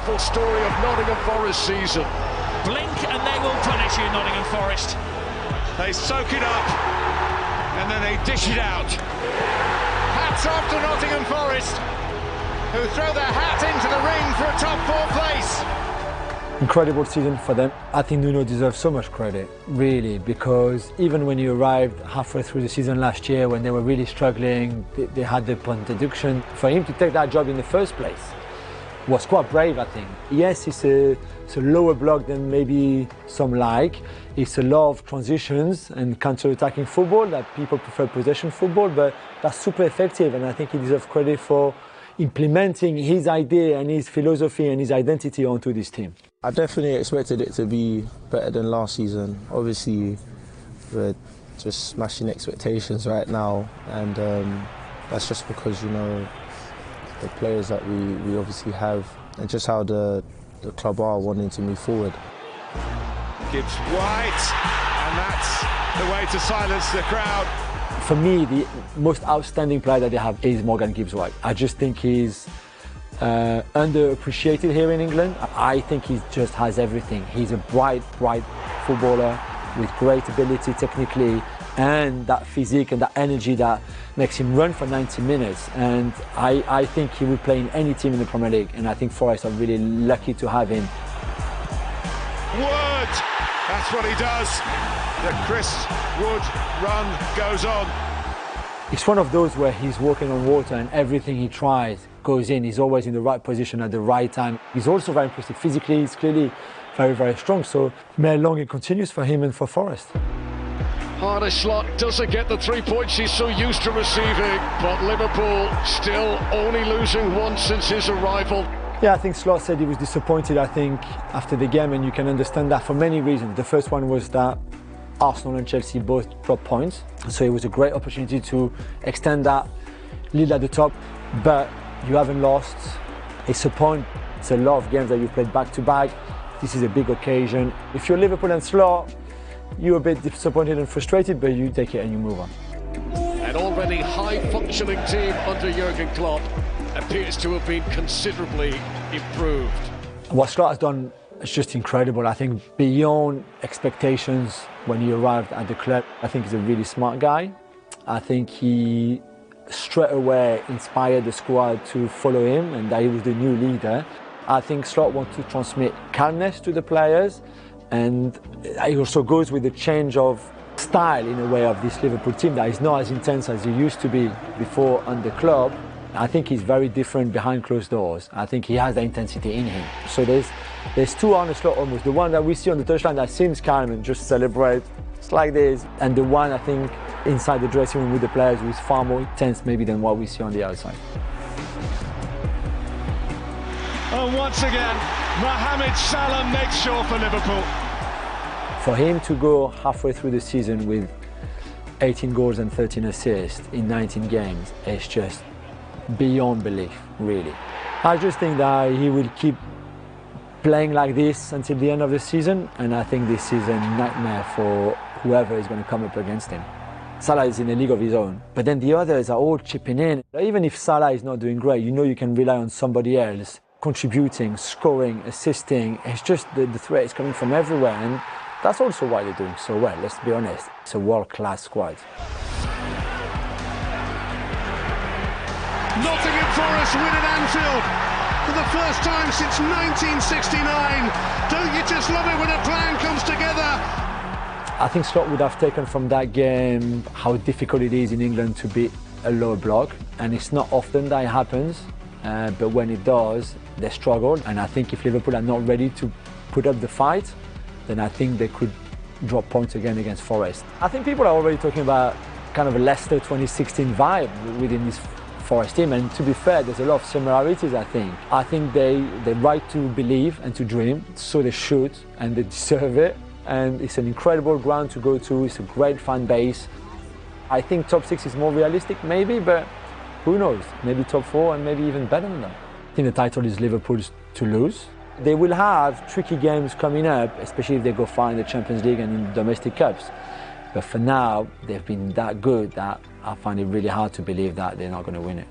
wonderful story of Nottingham Forest season. Blink and they will punish you, Nottingham Forest. They soak it up and then they dish it out. Hats off to Nottingham Forest, who throw their hat into the ring for a top 4 place. Incredible season for them. I think Nuno deserves so much credit, really, because even when he arrived halfway through the season last year, when they were really struggling, they had the point deduction. For him to take that job in the first place was quite brave, I think. Yes, it's a lower block than maybe some like. It's a lot of transitions and counter-attacking football that people prefer possession football, but that's super effective, and I think he deserves credit for implementing his idea and his philosophy and his identity onto this team. I definitely expected it to be better than last season. Obviously, we're just smashing expectations right now, and that's just because, you know, the players that we obviously have and just how the club are wanting to move forward. Gibbs White, and that's the way to silence the crowd. For me, the most outstanding player that they have is Morgan Gibbs White. I just think he's underappreciated here in England. I think he just has everything. He's a bright footballer with great ability technically, and that physique and that energy that makes him run for 90 minutes. And I think he will play in any team in the Premier League, and I think Forest are really lucky to have him. Wood! That's what he does. The Chris Wood run goes on. It's one of those where he's walking on water and everything he tries goes in. He's always in the right position at the right time. He's also very impressive physically. He's clearly very strong. So may long it continues for him and for Forest. Slot doesn't get the 3 points he's so used to receiving, but Liverpool still only losing once since his arrival. Yeah, I think Slot said he was disappointed, I think, after the game, and you can understand that for many reasons. The first one was that Arsenal and Chelsea both dropped points, so it was a great opportunity to extend that lead at the top, but you haven't lost. It's a point. It's a lot of games that you've played back-to-back. This is a big occasion. If you're Liverpool and Slot, you're a bit disappointed and frustrated, but you take it and you move on. An already high-functioning team under Jurgen Klopp appears to have been considerably improved. What Slot has done is just incredible. I think beyond expectations when he arrived at the club. I think he's a really smart guy. I think he straight away inspired the squad to follow him, and that he was the new leader. I think Slot wants to transmit calmness to the players, and it also goes with the change of style in a way of this Liverpool team that is not as intense as it used to be before under Klopp. I think he's very different behind closed doors. I think he has the intensity in him. So there's two on the Slot almost. The one that we see on the touchline that seems calm and just celebrate, it's like this. And the one I think inside the dressing room with the players who is far more intense maybe than what we see on the outside. And once again, Mohamed Salah makes sure for Liverpool. For him to go halfway through the season with 18 goals and 13 assists in 19 games is just beyond belief, really. I just think that he will keep playing like this until the end of the season, and I think this is a nightmare for whoever is going to come up against him. Salah is in a league of his own, but then the others are all chipping in. Even if Salah is not doing great, you know you can rely on somebody else contributing, scoring, assisting. It's just the threat is coming from everywhere, and that's also why they're doing so well, let's be honest. It's a world-class squad. Nottingham Forest win at Anfield for the first time since 1969. Don't you just love it when a plan comes together? I think Slot would have taken from that game how difficult it is in England to beat a lower block, and it's not often that it happens, but when it does, they struggle. And I think if Liverpool are not ready to put up the fight, then I think they could drop points again against Forest. I think people are already talking about kind of a Leicester 2016 vibe within this Forest team, and to be fair, there's a lot of similarities. I think they're right to believe and to dream, so they should, and they deserve it. And it's an incredible ground to go to. It's a great fan base. I think top 6 is more realistic, maybe, but who knows? Maybe top 4 and maybe even better than that. I think the title is Liverpool's to lose. They will have tricky games coming up, especially if they go far in the Champions League and in domestic cups. But for now, they've been that good that I find it really hard to believe that they're not going to win it.